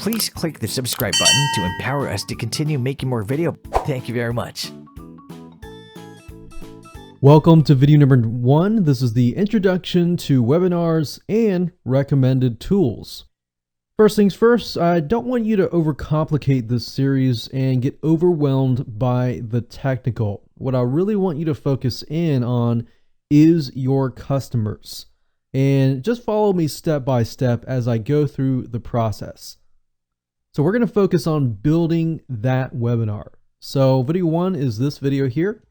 Please click the subscribe button to empower us to continue making more video. Thank you very much. Welcome to video number 1. This is the introduction to webinars and recommended tools. First things first, I don't want you to overcomplicate this series and get overwhelmed by the technical. What I really want you to focus in on is your customers. And just follow me step by step as I go through the process. So we're going to focus on building that webinar. So video 1 is this video here.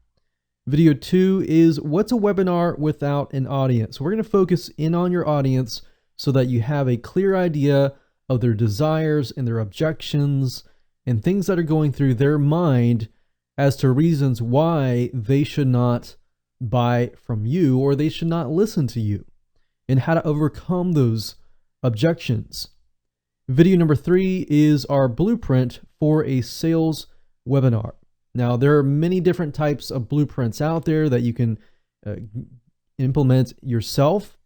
Video 2 is what's a webinar without an audience. We're going to focus in on your audience so that you have a clear idea of their desires and their objections and things that are going through their mind as to reasons why they should not buy from you or they should not listen to you, and how to overcome those objections. Video number 3 is our blueprint for a sales webinar. Now, there are many different types of blueprints out there that you can implement yourself,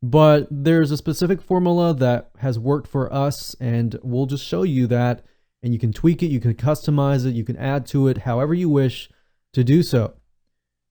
but there's a specific formula that has worked for us, and we'll just show you that, and you can tweak it, you can customize it, you can add to it however you wish to do so.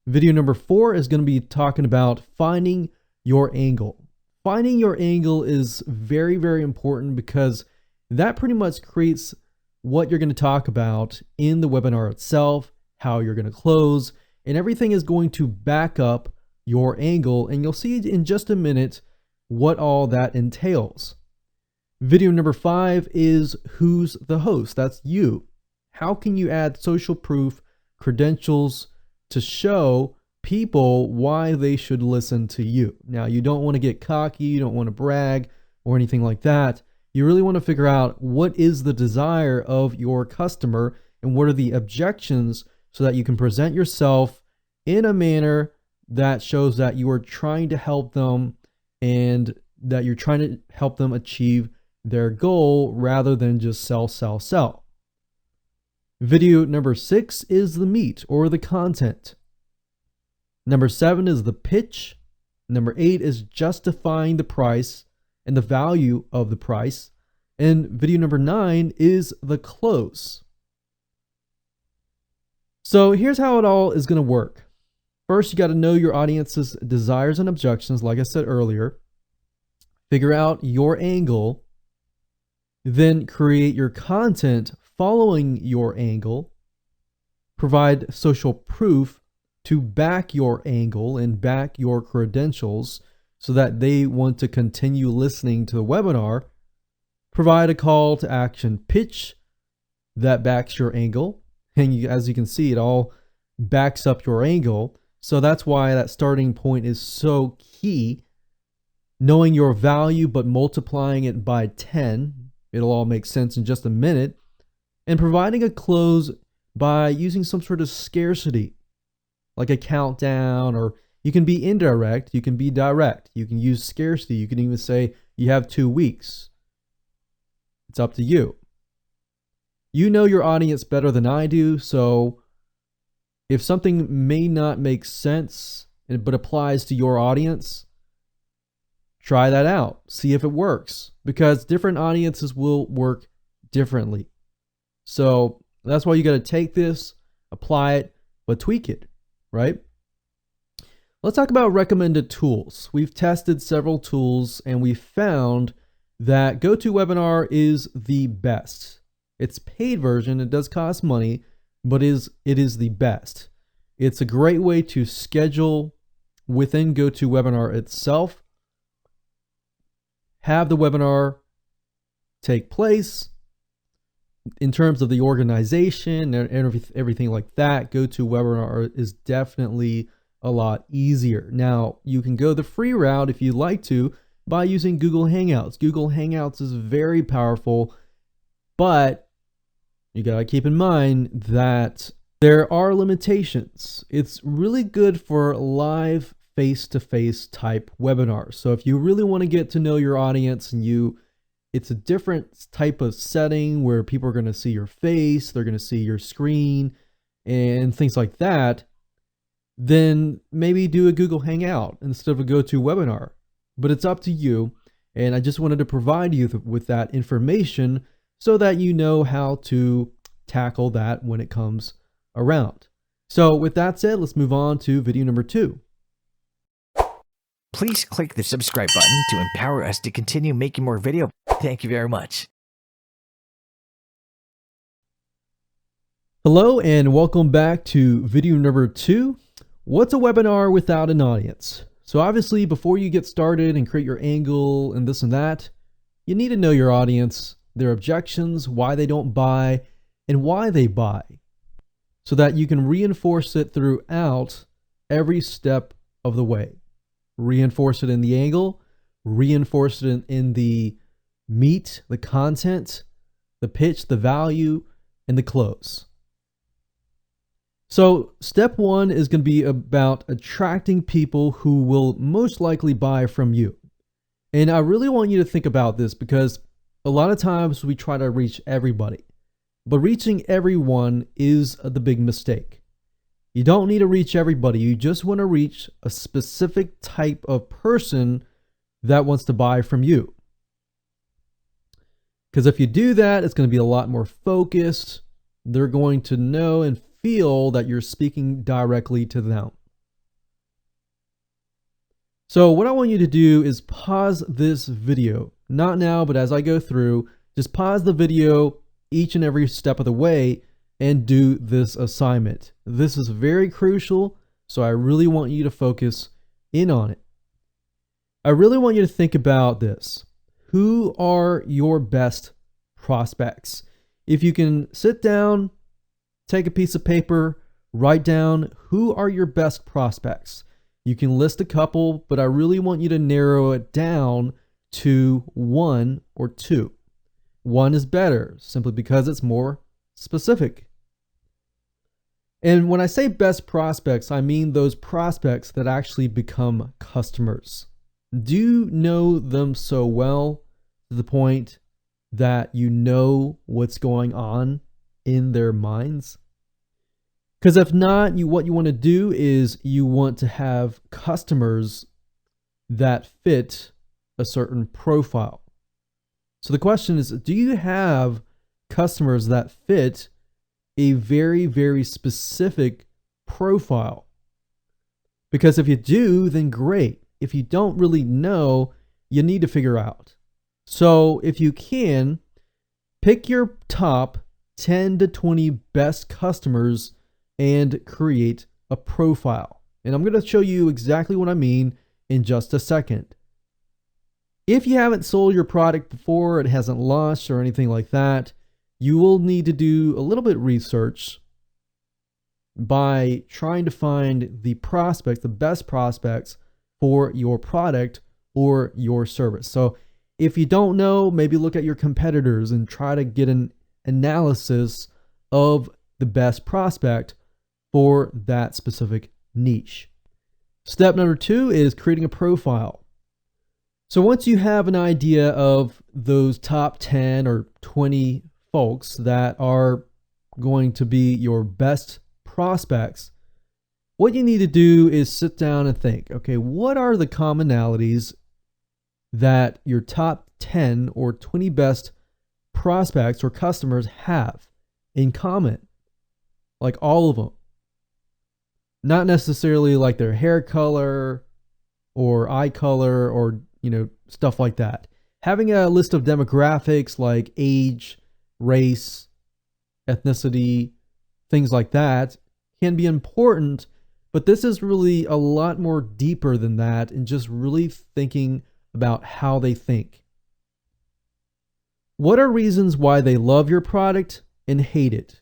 Video number 4 is going to be talking about finding your angle. Finding your angle is very, very important because that pretty much creates what you're going to talk about in the webinar itself, how you're going to close, and everything is going to back up your angle, and you'll see in just a minute what all that entails. Video number 5 is who's the host? That's you. How can you add social proof credentials to show people why they should listen to you? Now, you don't want to get cocky, you don't want to brag or anything like that. You really want to figure out what is the desire of your customer and what are the objections so that you can present yourself in a manner that shows that you are trying to help them and that you're trying to help them achieve their goal rather than just sell. Video number 6 is the meat or the content. Number 7 is the pitch. Number 8 is justifying the price and the value of the price. And video number 9 is the close. So here's how it all is going to work. First, you got to know your audience's desires and objections, like I said earlier. Figure out your angle. Then create your content following your angle. Provide social proof to back your angle and back your credentials so that they want to continue listening to the webinar. Provide a call to action pitch that backs your angle. And as you can see, it all backs up your angle. So that's why that starting point is so key. Knowing your value, but multiplying it by 10. It'll all make sense in just a minute. And providing a close by using some sort of scarcity, like a countdown, or you can be indirect, you can be direct, you can use scarcity, you can even say you have 2 weeks. It's up to you. You know your audience better than I do, so if something may not make sense but applies to your audience, try that out. See if it works, because different audiences will work differently. So that's why you got to take this, apply it, but tweak it. Right? Let's talk about recommended tools. We've tested several tools and we found that GoToWebinar is the best. It's paid version, it does cost money, but it is the best. It's a great way to schedule within GoToWebinar itself, have the webinar take place. In terms of the organization and everything like that, GoToWebinar is definitely a lot easier. Now, you can go the free route if you'd like to by using Google Hangouts. Google Hangouts is very powerful, but you gotta keep in mind that there are limitations. It's really good for live face-to-face type webinars. So if you really want to get to know your audience and it's a different type of setting where people are going to see your face, they're going to see your screen and things like that, then maybe do a Google Hangout instead of a GoToWebinar. But it's up to you. And I just wanted to provide you with that information so that you know how to tackle that when it comes around. So with that said, let's move on to video number 2. Please click the subscribe button to empower us to continue making more video. Thank you very much. Hello and welcome back to video number 2. What's a webinar without an audience? So obviously before you get started and create your angle and this and that, you need to know your audience, their objections, why they don't buy, and why they buy, so that you can reinforce it throughout every step of the way. Reinforce it in the angle, reinforce it in the meat, the content, the pitch, the value, and the close. So step 1 is going to be about attracting people who will most likely buy from you. And I really want you to think about this, because a lot of times we try to reach everybody, but reaching everyone is the big mistake. You don't need to reach everybody. You just want to reach a specific type of person that wants to buy from you. Because if you do that, it's going to be a lot more focused. They're going to know and feel that you're speaking directly to them. So what I want you to do is pause this video, not now, but as I go through, just pause the video each and every step of the way and do this assignment. This is very crucial, so I really want you to focus in on it. I really want you to think about this. Who are your best prospects? If you can sit down, take a piece of paper, write down who are your best prospects. You can list a couple, but I really want you to narrow it down to 1 or 2. 1 is better, simply because it's more specific. And when I say best prospects, I mean those prospects that actually become customers. Do you know them so well to the point that you know what's going on in their minds? Because if not, what you want to do is you want to have customers that fit a certain profile. So the question is, do you have customers that fit a very, very specific profile? Because if you do, then great. If you don't really know, you need to figure out. So if you can, pick your top 10 to 20 best customers and create a profile. And I'm going to show you exactly what I mean in just a second. If you haven't sold your product before, it hasn't launched or anything like that, you will need to do a little bit of research by trying to find the prospects, the best prospects for your product or your service. So if you don't know, maybe look at your competitors and try to get an analysis of the best prospect for that specific niche. Step number 2 is creating a profile. So once you have an idea of those top 10 or 20 folks that are going to be your best prospects, what you need to do is sit down and think, okay, what are the commonalities that your top 10 or 20 best prospects or customers have in common? Like all of them. Not necessarily like their hair color or eye color or, stuff like that. Having a list of demographics like age, race, ethnicity, things like that can be important, but this is really a lot more deeper than that, and just really thinking about how they think. What are reasons why they love your product and hate it?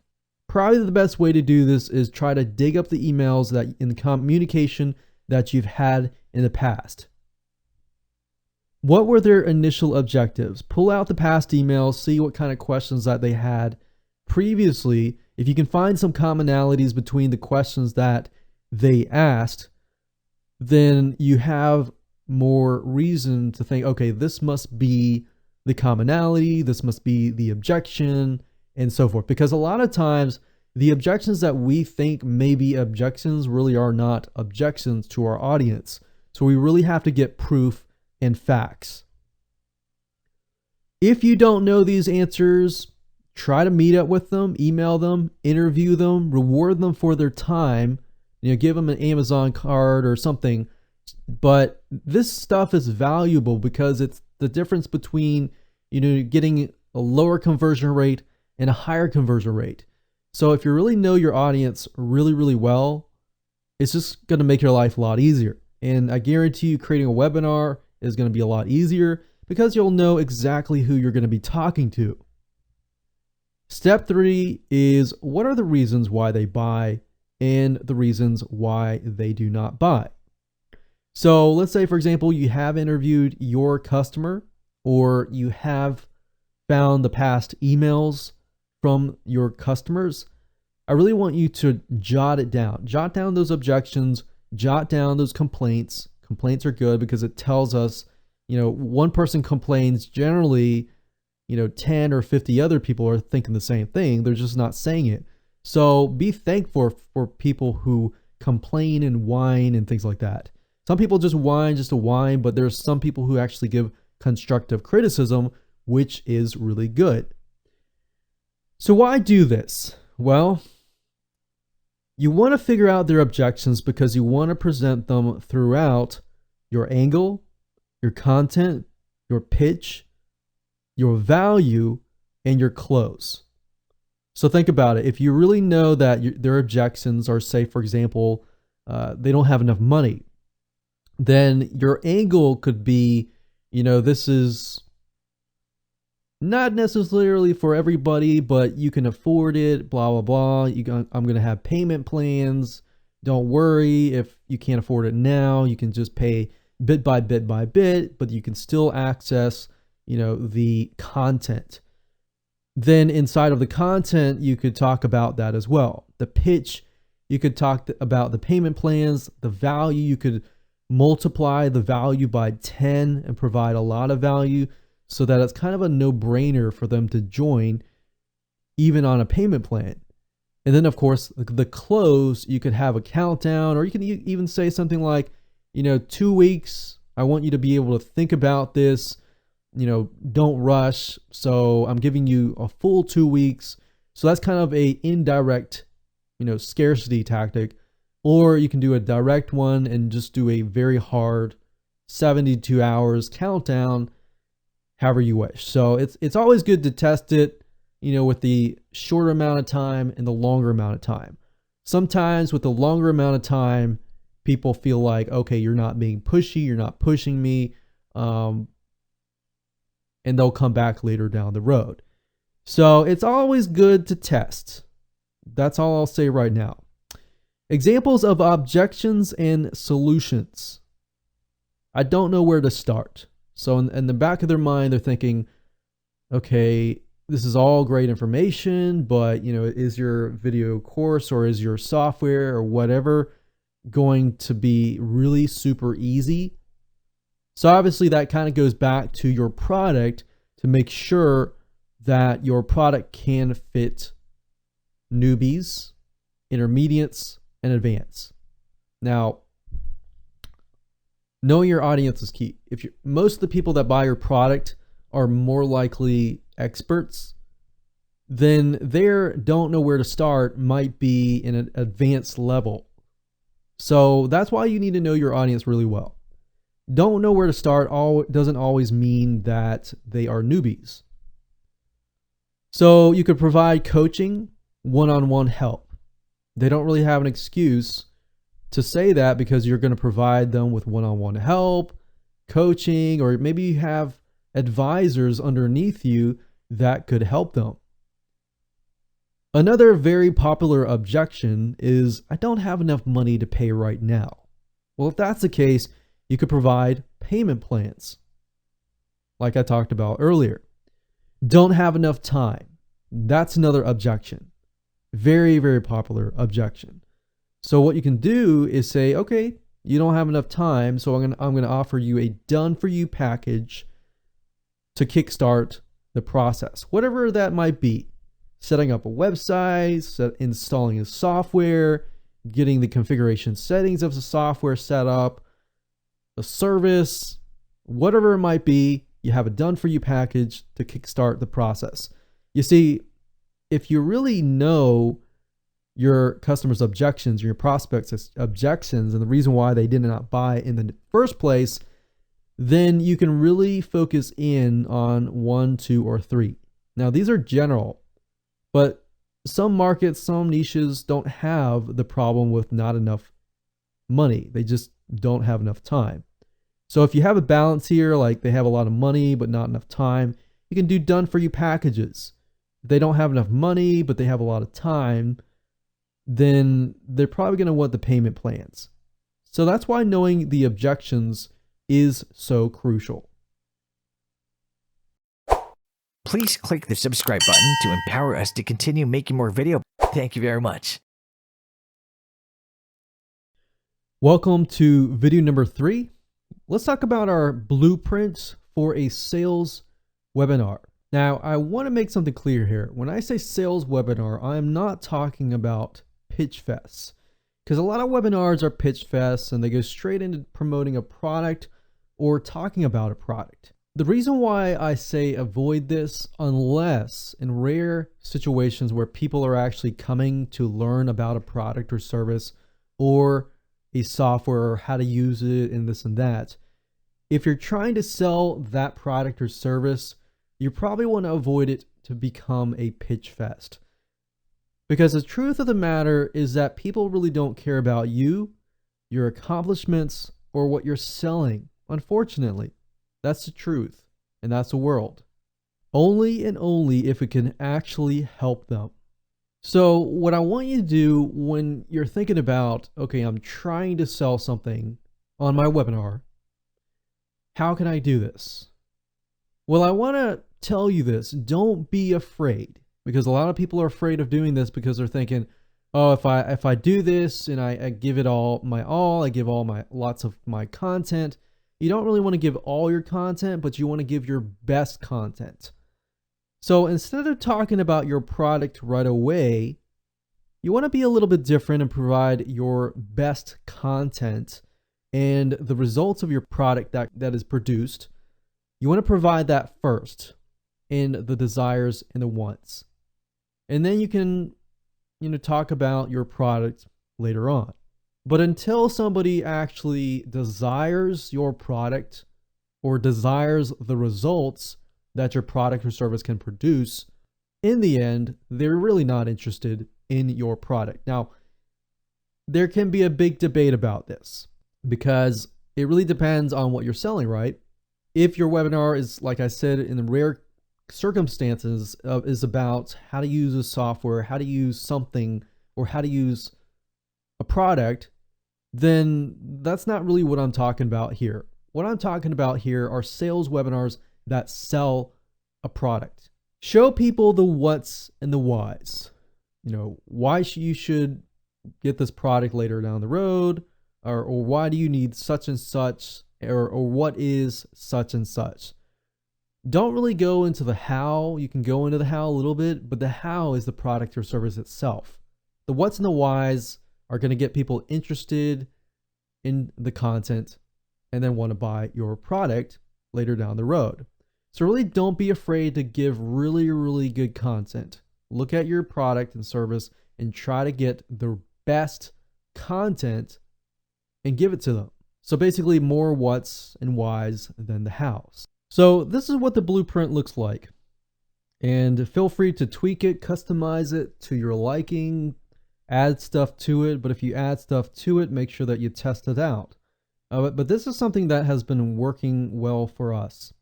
Probably the best way to do this is try to dig up the emails that in the communication that you've had in the past. What were their initial objectives? Pull out the past emails, see what kind of questions that they had previously. If you can find some commonalities between the questions that they asked, then you have more reason to think, okay, this must be the commonality, this must be the objection, and so forth. Because a lot of times, the objections that we think may be objections really are not objections to our audience. So we really have to get proof and facts. If you don't know these answers, try to meet up with them, email them, interview them, reward them for their time, give them an Amazon card or something. But this stuff is valuable because it's the difference between, getting a lower conversion rate and a higher conversion rate. So if you really know your audience really, really well, it's just going to make your life a lot easier. And I guarantee you creating a webinar is going to be a lot easier because you'll know exactly who you're going to be talking to. Step 3 is what are the reasons why they buy and the reasons why they do not buy. So let's say, for example, you have interviewed your customer or you have found the past emails from your customers. I really want you to jot it down. Jot down those objections, jot down those complaints. Complaints are good because it tells us, one person complains, generally, 10 or 50 other people are thinking the same thing. They're just not saying it. So be thankful for people who complain and whine and things like that. Some people just whine just to whine, but there's some people who actually give constructive criticism, which is really good. So why do this? Well, you want to figure out their objections because you want to present them throughout your angle, your content, your pitch, your value, and your close. So think about it. If you really know that their objections are, say, for example, they don't have enough money, then your angle could be, this is not necessarily for everybody, but you can afford it, blah, blah, blah. I'm going to have payment plans. Don't worry if you can't afford it now. You can just pay bit by bit by bit, but you can still access, the content. Then inside of the content, you could talk about that as well. The pitch, you could talk about the payment plans, the value. You could multiply the value by 10 and provide a lot of value so that it's kind of a no-brainer for them to join even on a payment plan. And then of course, the close, you could have a countdown, or you can even say something like, 2 weeks, I want you to be able to think about this, don't rush. So I'm giving you a full 2 weeks. So that's kind of a indirect, scarcity tactic. Or you can do a direct one and just do a very hard 72 hours countdown, however you wish. So it's always good to test it, with the shorter amount of time and the longer amount of time. Sometimes with the longer amount of time, people feel like, okay, you're not being pushy, you're not pushing me, and they'll come back later down the road. So it's always good to test. That's all I'll say right now. Examples of objections and solutions. I don't know where to start. So in the back of their mind, they're thinking, okay, this is all great information, but is your video course or is your software or whatever going to be really super easy? So obviously that kind of goes back to your product to make sure that your product can fit newbies, intermediates, and advanced. Now, knowing your audience is key. Most of the people that buy your product are more likely experts, then they don't know where to start, might be in an advanced level. So that's why you need to know your audience really well. Don't know where to start doesn't always mean that they are newbies. So you could provide coaching, one-on-one help. They don't really have an excuse to say that because you're going to provide them with one-on-one help, coaching, or maybe you have advisors underneath you that could help them. Another very popular objection is, I don't have enough money to pay right now. Well, if that's the case, you could provide payment plans, like I talked about earlier. Don't have enough time. That's another objection. Very, very popular objection. So what you can do is say, okay, you don't have enough time, so I'm going to offer you a done-for-you package to kickstart the process, whatever that might be. Setting up a website, installing a software, getting the configuration settings of the software set up, a service, whatever it might be, you have a done for you package to kickstart the process. You see, if you really know your customers' objections, your prospects' objections, and the reason why they did not buy in the first place, then you can really focus in on 1, 2, or 3. Now, these are general, but some markets, some niches don't have the problem with not enough money. They just don't have enough time. So if you have a balance here, like they have a lot of money but not enough time, you can do done for you packages. If they don't have enough money but they have a lot of time, then they're probably going to want the payment plans. So that's why knowing the objections is so crucial. Please click the subscribe button to empower us to continue making more video. Thank you very much. Welcome to video number 3. Let's talk about our blueprint for a sales webinar. Now, I want to make something clear here. When I say sales webinar, I'm not talking about pitch fests, because a lot of webinars are pitch fests and they go straight into promoting a product or talking about a product. The reason why I say avoid this, unless in rare situations where people are actually coming to learn about a product or service or a software or how to use it and this and that. If you're trying to sell that product or service, you probably want to avoid it to become a pitch fest. Because the truth of the matter is that people really don't care about you, your accomplishments, or what you're selling. Unfortunately, that's the truth, and that's the world. Only and only if it can actually help them. So what I want you to do when you're thinking about, okay, I'm trying to sell something on my webinar, how can I do this? Well, I want to tell you this, don't be afraid, because a lot of people are afraid of doing this because they're thinking, oh, if I do this and I give it all, I give lots of my content. You don't really want to give all your content, but you want to give your best content. So instead of talking about your product right away, you want to be a little bit different and provide your best content and the results of your product that is produced. You want to provide that first in the desires and the wants. And then you can, talk about your product later on. But until somebody actually desires your product or desires the results that your product or service can produce, in the end, they're really not interested in your product. Now, there can be a big debate about this because it really depends on what you're selling, right? If your webinar is, like I said, in the rare circumstances is about how to use a software, how to use something, or how to use a product, then that's not really what I'm talking about here. What I'm talking about here are sales webinars that sell a product. Show people the what's and the whys. Why you should get this product later down the road, or why do you need such and such, or what is such and such. Don't really go into the how. You can go into the how a little bit, but the how is the product or service itself. The what's and the whys are going to get people interested in the content and then want to buy your product later down the road. So really don't be afraid to give really, really good content. Look at your product and service and try to get the best content and give it to them. So basically more what's and whys than the hows. So this is what the blueprint looks like. And feel free to tweak it, customize it to your liking, add stuff to it. But if you add stuff to it, make sure that you test it out. But this is something that has been working well for us.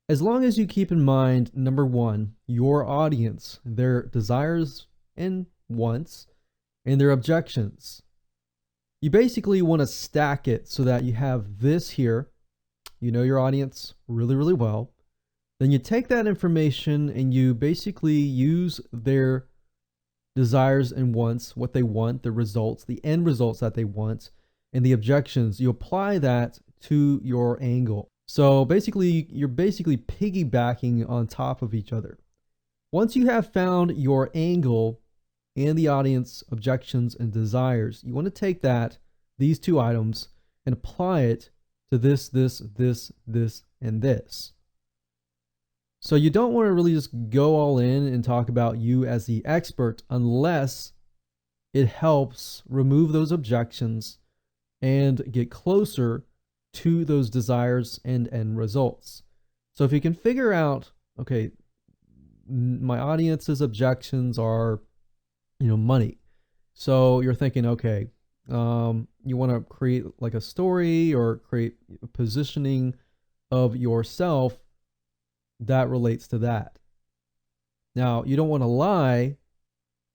As long as you keep in mind, number one, your audience, their desires and wants, and their objections. You basically want to stack it so that you have this here. You know your audience really, really well. Then you take that information and you basically use their desires and wants, what they want, the results, the end results that they want, and the objections. You apply that to your angle. So basically, you're piggybacking on top of each other. Once you have found your angle and the audience objections and desires, you want to take these two items, and apply it to this, and this. So you don't want to really just go all in and talk about you as the expert unless it helps remove those objections and get closer to those desires and end results. So if you can figure out, okay, my audience's objections are, money. So you're thinking, okay, you want to create like a story or create a positioning of yourself that relates to that. Now, you don't want to lie.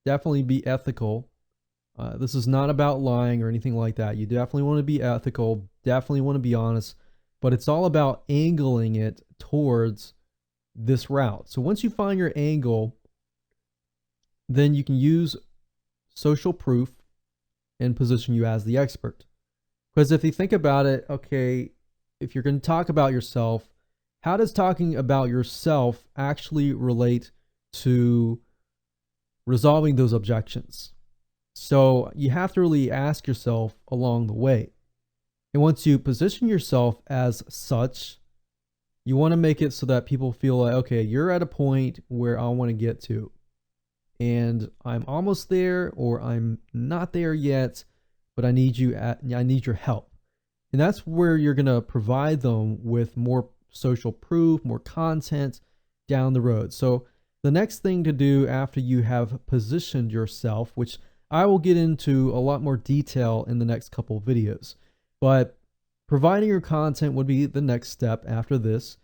Definitely be ethical. This is not about lying or anything like that. You definitely want to be ethical, definitely want to be honest, but it's all about angling it towards this route. So once you find your angle, then you can use social proof and position you as the expert. Because if you think about it, okay, if you're going to talk about yourself, how does talking about yourself actually relate to resolving those objections? So you have to really ask yourself along the way. And once you position yourself as such, you want to make it so that people feel like, okay, you're at a point where I want to get to. And I'm almost there, or I'm not there yet, but I need your help. And that's where you're going to provide them with more social proof, more content down the road. So the next thing to do after you have positioned yourself, which I will get into a lot more detail in the next couple of videos, but providing your content would be the next step after this.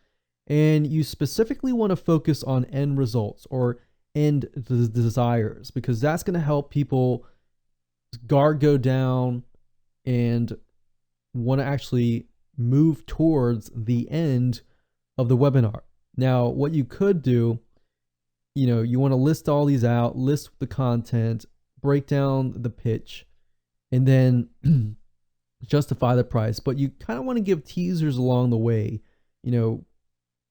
And you specifically want to focus on end results or end desires, because that's going to help people guard go down and want to actually move towards the end of the webinar. Now, what you could do, you want to list all these out, list the content, break down the pitch, and then justify the price. But you kind of want to give teasers along the way.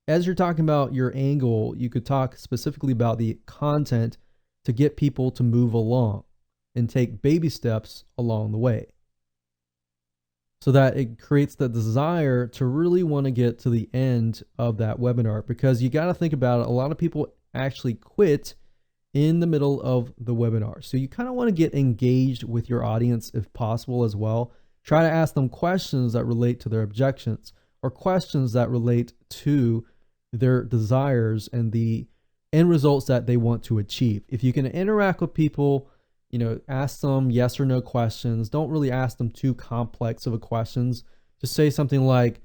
As you're talking about your angle, you could talk specifically about the content to get people to move along and take baby steps along the way, so that it creates the desire to really want to get to the end of that webinar. Because you got to think about it, a lot of people actually quit in the middle of the webinar. So you kind of want to get engaged with your audience if possible as well. Try to ask them questions that relate to their objections or questions that relate to their desires and the end results that they want to achieve. If you can interact with people, ask them yes or no questions. Don't really ask them too complex of a questions. Just say something like,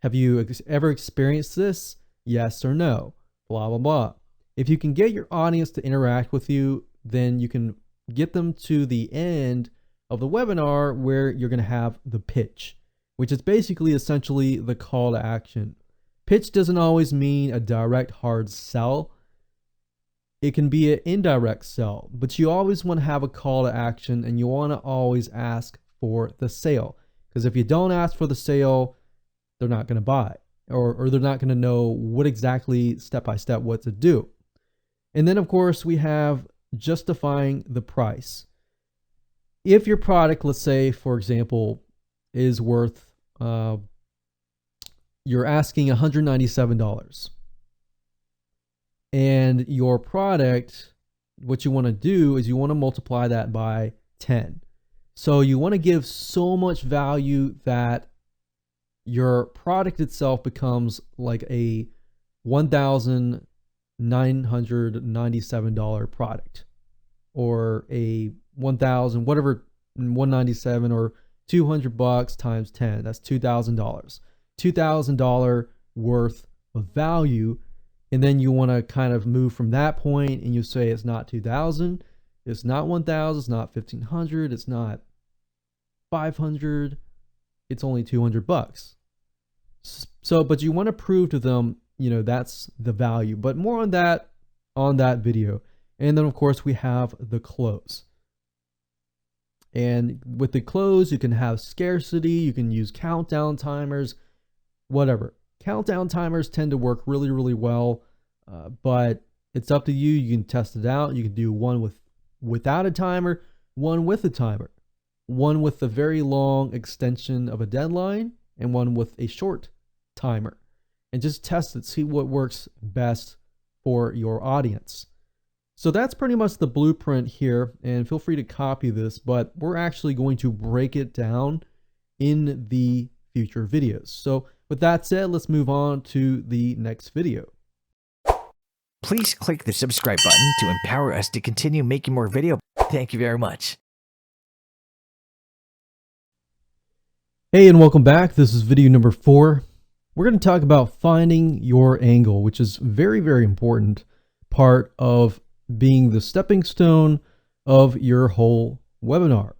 have you ever experienced this? Yes or no, blah, blah, blah. If you can get your audience to interact with you, then you can get them to the end of the webinar where you're going to have the pitch, which is basically essentially the call to action. Pitch doesn't always mean a direct hard sell. It can be an indirect sell, but you always want to have a call to action, and you want to always ask for the sale. Because if you don't ask for the sale, they're not going to buy, or they're not going to know what exactly step by step what to do. And then of course we have justifying the price. If your product, let's say for example, is worth, you're asking $197, and your product, what you want to do is you want to multiply that by 10. So you want to give so much value that your product itself becomes like a $1,997 product, or a 1,000, whatever, 197 or $200 times 10. That's $2,000. $2,000 worth of value. And then you want to kind of move from that point, and you say it's not 2,000, it's not 1,000, it's not 1,500, it's not 500, it's only $200. So, but you want to prove to them, that's the value. But more on that video. And then of course we have the close. And with the close, you can have scarcity, you can use countdown timers, whatever. Countdown timers tend to work really, really well, but it's up to you. You can test it out. You can do one without a timer, one with a timer, one with a very long extension of a deadline, and one with a short timer, and just test it, see what works best for your audience. So that's pretty much the blueprint here, and feel free to copy this, but we're actually going to break it down in the future videos. So with that said, let's move on to the next video. Please click the subscribe button to empower us to continue making more video. Thank you very much. Hey, and welcome back. This is video number 4. We're going to talk about finding your angle, which is very, very important part of being the stepping stone of your whole webinar.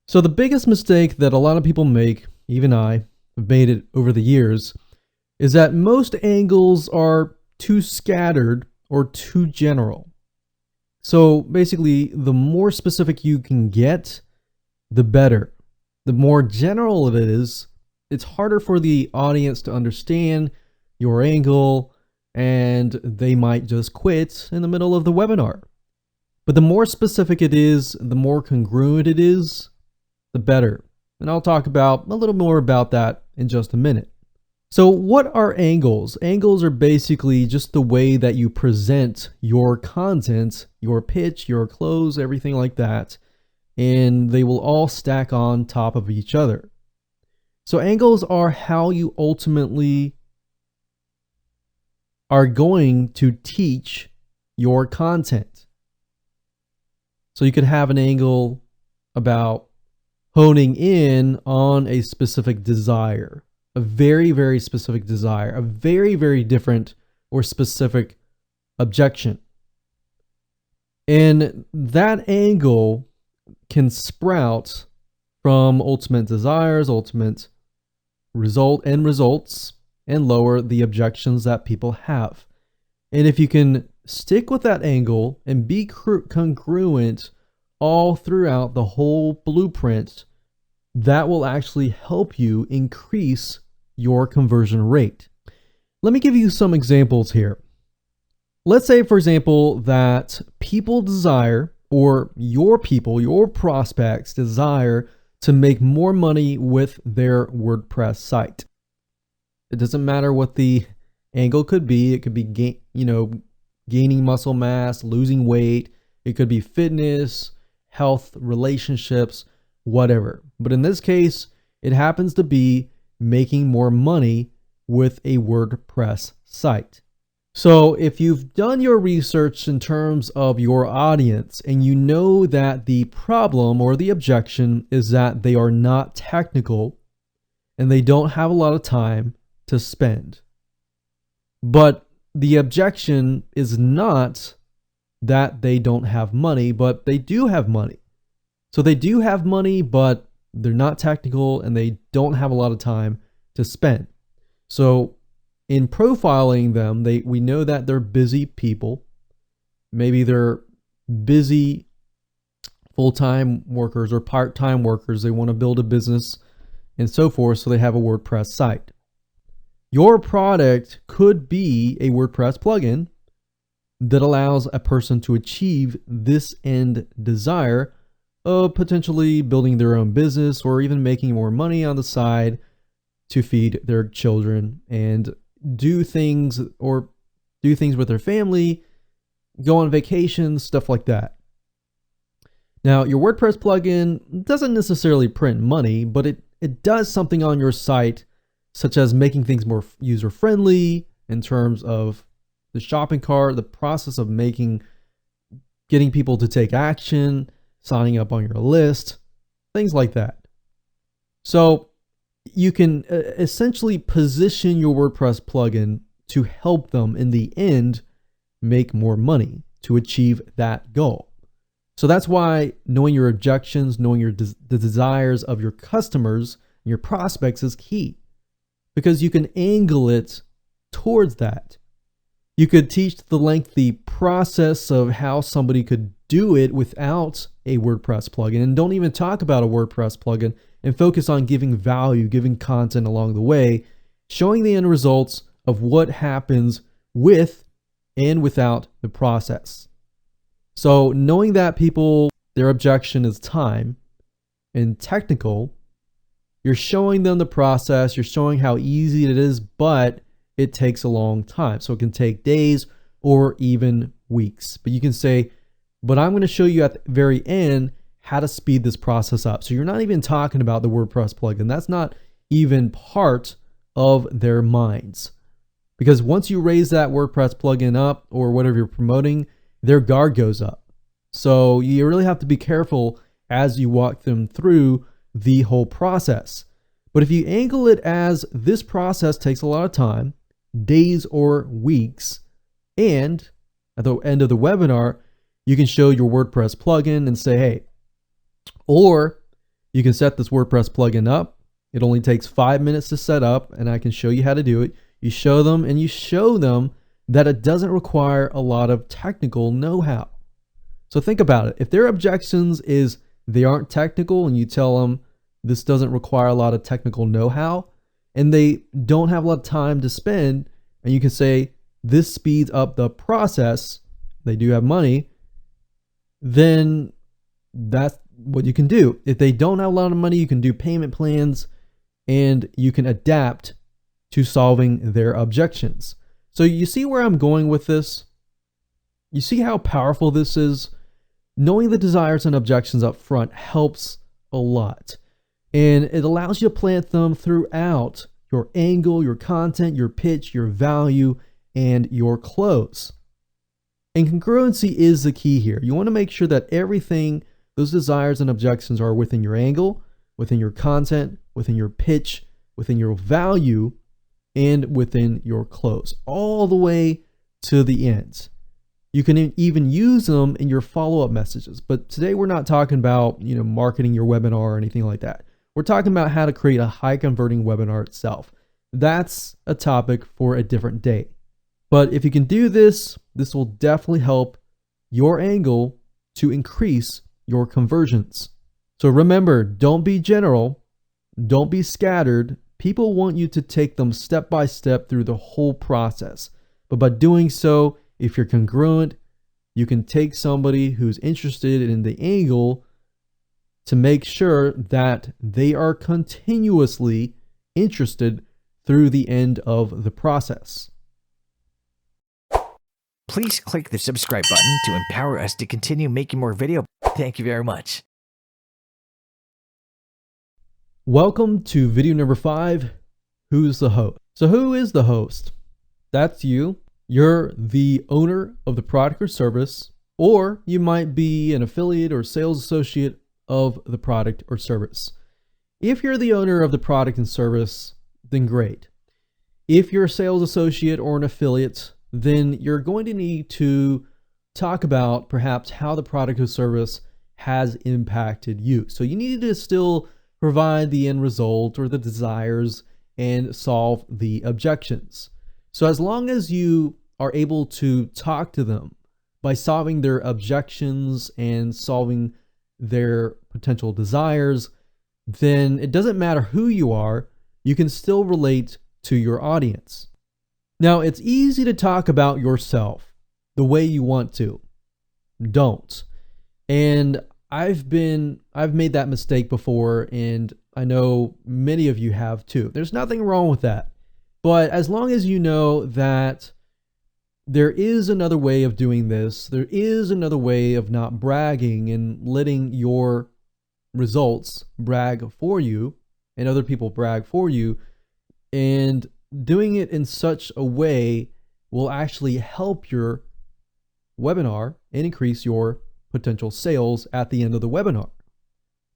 So the biggest mistake that a lot of people make, even I have made it over the years, is that most angles are too scattered or too general. So basically, the more specific you can get, the better. The more general it is, it's harder for the audience to understand your angle, and they might just quit in the middle of the webinar. But the more specific it is, the more congruent it is, the better. And I'll talk about a little more about that in just a minute. So what are angles? Angles are basically just the way that you present your content, your pitch, your close, everything like that. And they will all stack on top of each other. So angles are how you ultimately are going to teach your content. So you could have an angle about honing in on a specific desire, a very, very specific desire, a very, very different or specific objection. And that angle can sprout from ultimate desires, ultimate end results, and lower the objections that people have. And if you can stick with that angle and be congruent all throughout the whole blueprint, that will actually help you increase your conversion rate. Let me give you some examples here. Let's say, for example, that people desire, or your people, your prospects desire to make more money with their WordPress site. It doesn't matter what the angle could be. It could be gaining muscle mass, losing weight. It could be fitness, health, relationships, whatever. But in this case, it happens to be making more money with a WordPress site. So if you've done your research in terms of your audience and you know that the problem or the objection is that they are not technical and they don't have a lot of time to spend, but the objection is not that they don't have money, but they do have money. So they do have money, but they're not technical and they don't have a lot of time to spend. So in profiling them, we know that they're busy people. Maybe they're busy full-time workers or part-time workers. They want to build a business and so forth, so they have a WordPress site. Your product could be a WordPress plugin that allows a person to achieve this end desire of potentially building their own business or even making more money on the side to feed their children and do things with their family, go on vacations, stuff like that. Now, your WordPress plugin doesn't necessarily print money, but it does something on your site, such as making things more user-friendly in terms of the shopping cart, the process of getting people to take action, signing up on your list, things like that. So you can essentially position your WordPress plugin to help them in the end make more money to achieve that goal. So that's why knowing your objections, knowing the desires of your customers, your prospects is key, because you can angle it towards that. You could teach the lengthy process of how somebody could do it without a WordPress plugin, and don't even talk about a WordPress plugin, and focus on giving value, giving content along the way, showing the end results of what happens with and without the process. So knowing that their objection is time and technical, You're showing them the process, you're showing how easy it is, but it takes a long time. So it can take days or even weeks. But you can say, but I'm going to show you at the very end how to speed this process up. So you're not even talking about the WordPress plugin. That's not even part of their minds. Because once you raise that WordPress plugin up or whatever you're promoting, their guard goes up. So you really have to be careful as you walk them through the whole process. But if you angle it as this process takes a lot of time, days or weeks, and at the end of the webinar, you can show your WordPress plugin and say, hey, or you can set this WordPress plugin up. It only takes 5 minutes to set up, and I can show you how to do it. You show them, and you show them that it doesn't require a lot of technical know-how. So think about it. If their objections is they aren't technical, and you tell them this doesn't require a lot of technical know-how, and they don't have a lot of time to spend, and you can say this speeds up the process, they do have money, then that's what you can do. If they don't have a lot of money, you can do payment plans, and you can adapt to solving their objections. So you see where I'm going with this? You see how powerful this is? Knowing the desires and objections up front helps a lot. And it allows you to plant them throughout your angle, your content, your pitch, your value, and your close. And congruency is the key here. You want to make sure that everything, those desires and objections are within your angle, within your content, within your pitch, within your value, and within your close, all the way to the end. You can even use them in your follow-up messages. But today we're not talking about, marketing your webinar or anything like that. We're talking about how to create a high converting webinar itself. That's a topic for a different day. But if you can do this, this will definitely help your angle to increase your conversions. So remember, don't be general, don't be scattered. People want you to take them step by step through the whole process. But by doing so, if you're congruent, you can take somebody who's interested in the angle to make sure that they are continuously interested through the end of the process. Please click the subscribe button to empower us to continue making more videos. Thank you very much. Welcome to video number 5, Who's the Host? So who is the host? That's you. You're the owner of the product or service, or you might be an affiliate or sales associate of the product or service. If you're the owner of the product and service, then great. If you're a sales associate or an affiliate, then you're going to need to talk about perhaps how the product or service has impacted you. So you need to still provide the end result or the desires and solve the objections. So as long as you are able to talk to them by solving their objections and solving their potential desires, then it doesn't matter who you are, you can still relate to your audience. Now, it's easy to talk about yourself the way you want to. Don't. And I've made that mistake before, and I know many of you have too. There's nothing wrong with that. But as long as you know that there is another way of doing this, there is another way of not bragging and letting your results brag for you and other people brag for you, and doing it in such a way will actually help your webinar and increase your potential sales at the end of the webinar.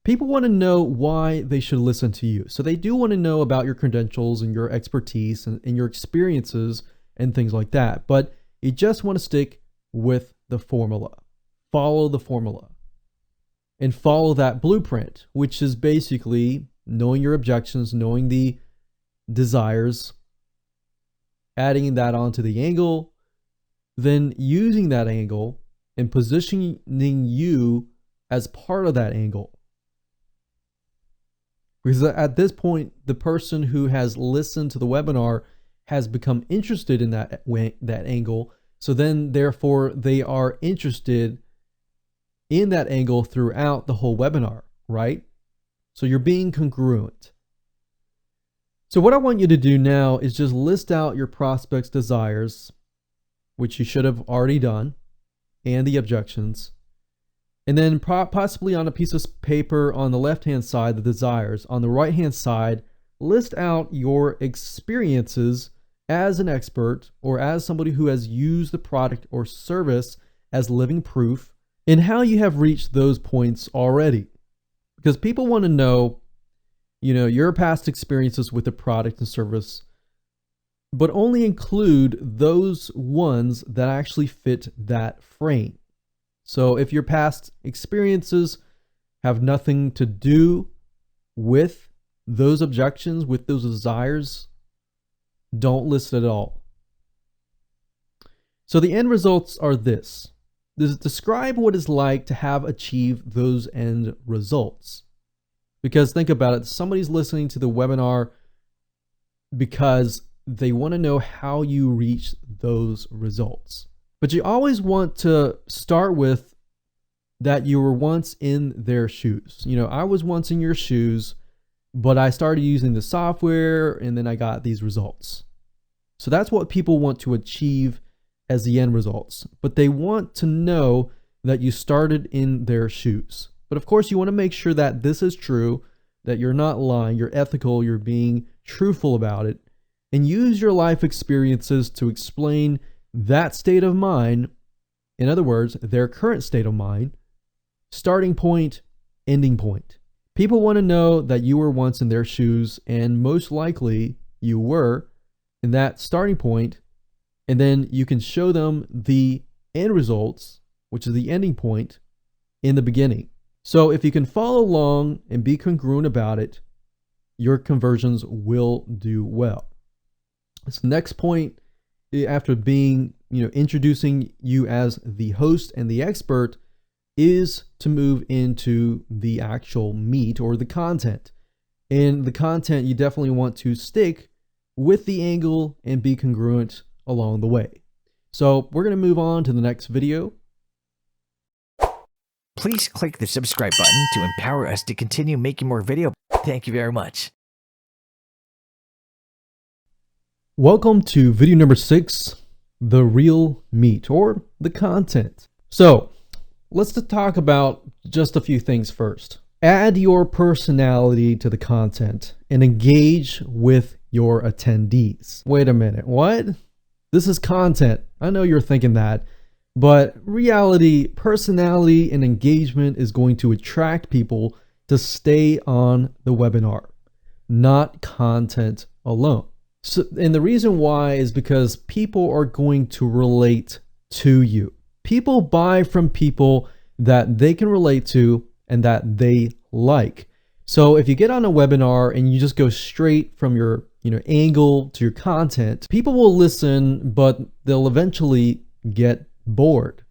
People want to know why they should listen to you. So they do want to know about your credentials and your expertise and your experiences and things like that. But you just want to stick with the formula. Follow the formula. And follow that blueprint, which is basically knowing your objections, knowing the desires, adding that onto the angle, then using that angle and positioning you as part of that angle. Because at this point, the person who has listened to the webinar has become interested in that angle. So then therefore they are interested in that angle throughout the whole webinar, right? So you're being congruent. So what I want you to do now is just list out your prospect's desires, which you should have already done, and the objections. And then possibly on a piece of paper on the left-hand side, the desires. On the right-hand side, list out your experiences as an expert or as somebody who has used the product or service as living proof and how you have reached those points already. Because people want to know, your past experiences with the product and service, but only include those ones that actually fit that frame. So if your past experiences have nothing to do with those objections, with those desires, don't list it at all. So the end results are this. Describe what it's like to have achieved those end results. Because think about it, somebody's listening to the webinar because they want to know how you reach those results. But you always want to start with that you were once in their shoes. I was once in your shoes, but I started using the software and then I got these results. So that's what people want to achieve as the end results. But they want to know that you started in their shoes. But of course, you want to make sure that this is true, that you're not lying, you're ethical, you're being truthful about it, and use your life experiences to explain that state of mind, in other words, their current state of mind, starting point, ending point. People want to know that you were once in their shoes, and most likely you were in that starting point, and then you can show them the end results, which is the ending point, in the beginning. So if you can follow along and be congruent about it, your conversions will do well. This next point, after being, introducing you as the host and the expert, is to move into the actual meat or the content. In the content, you definitely want to stick with the angle and be congruent along the way. So we're going to move on to the next video. Please click the subscribe button to empower us to continue making more videos. Thank you very much. Welcome to video number 6, the real meat or the content. So let's talk about just a few things first. Add your personality to the content and engage with your attendees. Wait a minute, what? This is content. I know you're thinking that, but reality, personality, and engagement is going to attract people to stay on the webinar, not content alone. So, and the reason why is because people are going to relate to you. People buy from people that they can relate to and that they like. So if you get on a webinar and you just go straight from your angle to your content, people will listen, but they'll eventually get bored.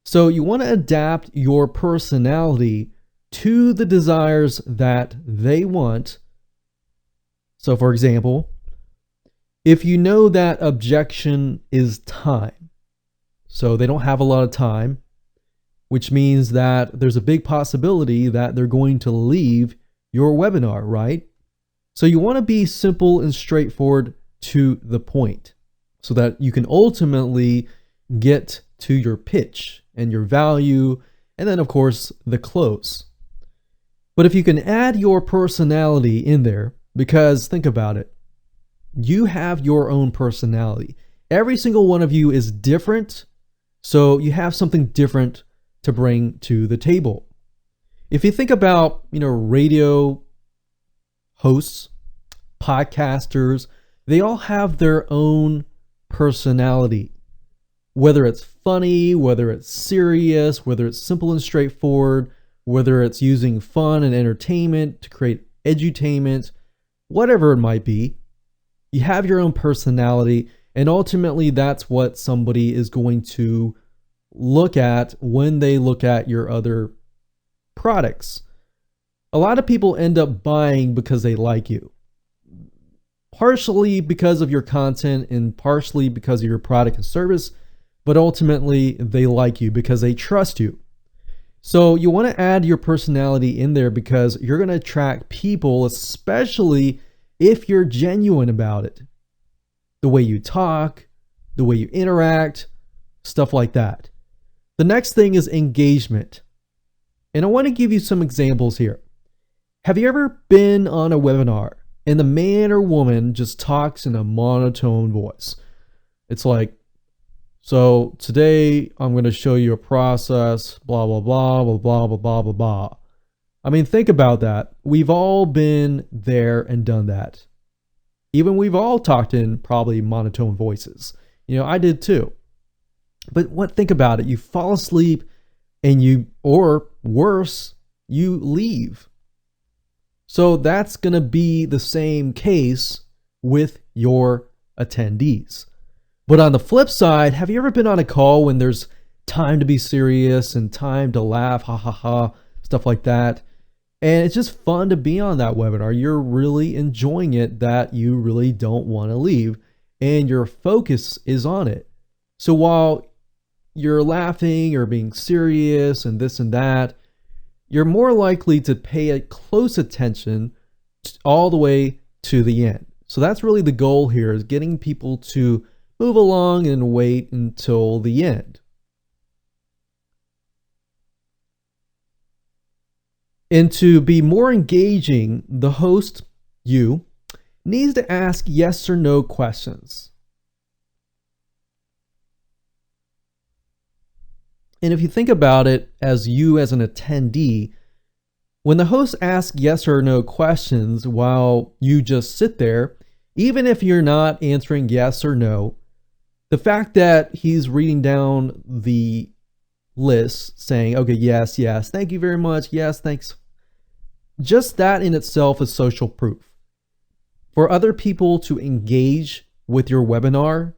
So you want to adapt your personality to the desires that they want. So for example, if you know that objection is time, so they don't have a lot of time, which means that there's a big possibility that they're going to leave your webinar, right? So you want to be simple and straightforward to the point so that you can ultimately get to your pitch and your value, and then of course the close. But if you can add your personality in there, because think about it, you have your own personality. Every single one of you is different, so you have something different to bring to the table. If you think about, radio hosts, podcasters, they all have their own personality. Whether it's funny, whether it's serious, whether it's simple and straightforward, whether it's using fun and entertainment to create edutainment, whatever it might be, you have your own personality, and ultimately that's what somebody is going to look at when they look at your other products. A lot of people end up buying because they like you. Partially because of your content and partially because of your product and service, but ultimately they like you because they trust you. So you want to add your personality in there because you're going to attract people, especially if you're genuine about it. The way you talk, the way you interact, stuff like that. The next thing is engagement. And I want to give you some examples here. Have you ever been on a webinar and the man or woman just talks in a monotone voice? It's like, so today I'm going to show you a process, blah, blah, blah, blah, blah, blah, blah, blah, blah. I mean, think about that. We've all been there and done that. Even we've all talked in probably monotone voices. I did too. But think about it. You fall asleep and or worse, you leave. So that's going to be the same case with your attendees. But on the flip side, have you ever been on a call when there's time to be serious and time to laugh, ha ha ha, stuff like that? And it's just fun to be on that webinar. You're really enjoying it, that you really don't want to leave, and your focus is on it. So while you're laughing or being serious and this and that, you're more likely to pay a close attention all the way to the end. So that's really the goal here, is getting people to move along and wait until the end. And to be more engaging, the host, you, needs to ask yes or no questions. And if you think about it as you as an attendee, when the host asks yes or no questions while you just sit there, even if you're not answering yes or no, the fact that he's reading down the list saying, okay, yes, yes, thank you very much, yes, thanks. Just that in itself is social proof. For other people to engage with your webinar,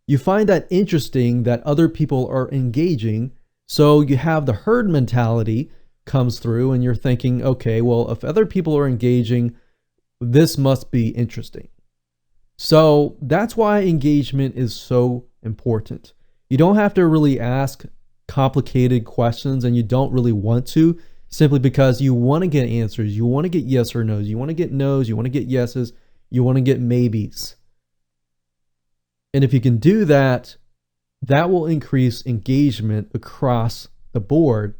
you find that interesting that other people are engaging. So you have the herd mentality comes through and you're thinking, okay, well, if other people are engaging, this must be interesting. So that's why engagement is so important. You don't have to really ask complicated questions, and you don't really want to, simply because you want to get answers. You want to get yes or no's. You want to get no's. You want to get yeses. You want to get maybes. And if you can do that, that will increase engagement across the board,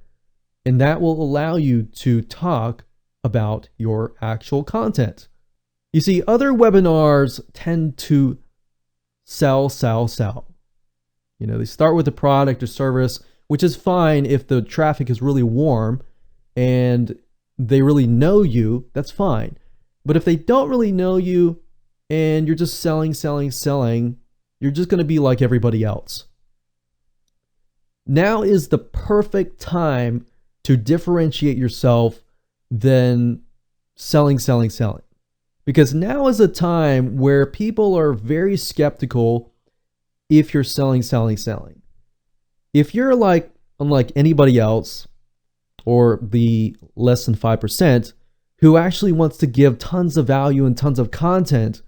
and that will allow you to talk about your actual content. You see, other webinars tend to sell. They start with a product or service, which is fine if the traffic is really warm and they really know you, that's fine. But if they don't really know you and you're just selling, you're just going to be like everybody else. Now is the perfect time to differentiate yourself than selling. Because now is a time where people are very skeptical if you're selling. If you're unlike anybody else, or the less than 5% who actually wants to give tons of value and tons of content,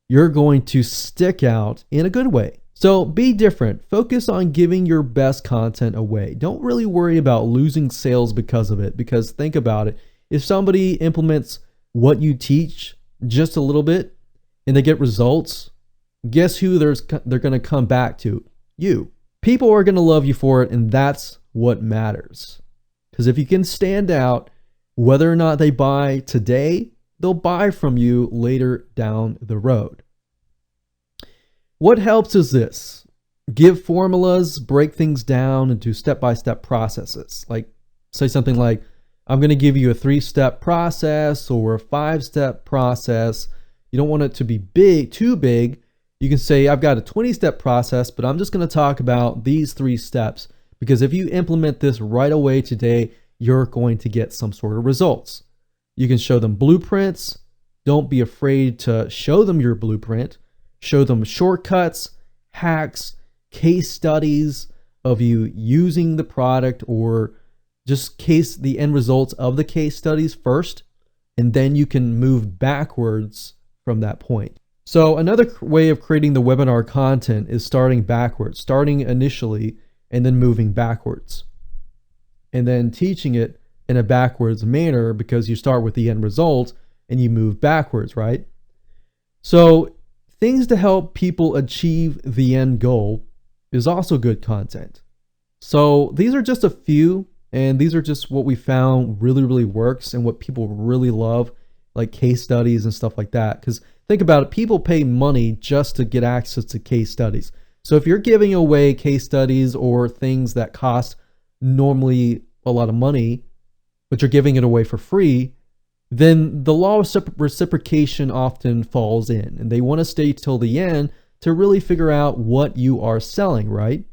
you're going to stick out in a good way. So be different. Focus on giving your best content away. Don't really worry about losing sales because of it, because think about it. If somebody implements what you teach just a little bit and they get results, guess who they're going to come back to? You. People are going to love you for it, and that's what matters. Because if you can stand out, whether or not they buy today, they'll buy from you later down the road. What helps is this: give formulas, break things down into step-by-step processes. Like, say something like, I'm going to give you a 3-step process or a 5-step process. You don't want it to be too big. You can say, I've got a 20-step process, but I'm just going to talk about these 3 steps, because if you implement this right away today, you're going to get some sort of results. You can show them blueprints. Don't be afraid to show them your blueprint. Show them shortcuts, hacks, case studies of you using the product, or just the end results of the case studies first, and then you can move backwards from that point. So another way of creating the webinar content is starting backwards, starting initially and then moving backwards, and then teaching it in a backwards manner, because you start with the end result and you move backwards, right? So things to help people achieve the end goal is also good content. So these are just a few, and these are just what we found really works and what people really love, like case studies and stuff like that. Because think about it, people pay money just to get access to case studies. So if you're giving away case studies or things that cost normally a lot of money, but you're giving it away for free, then the law of reciprocation often falls in, and they want to stay till the end to really figure out what you are selling, right?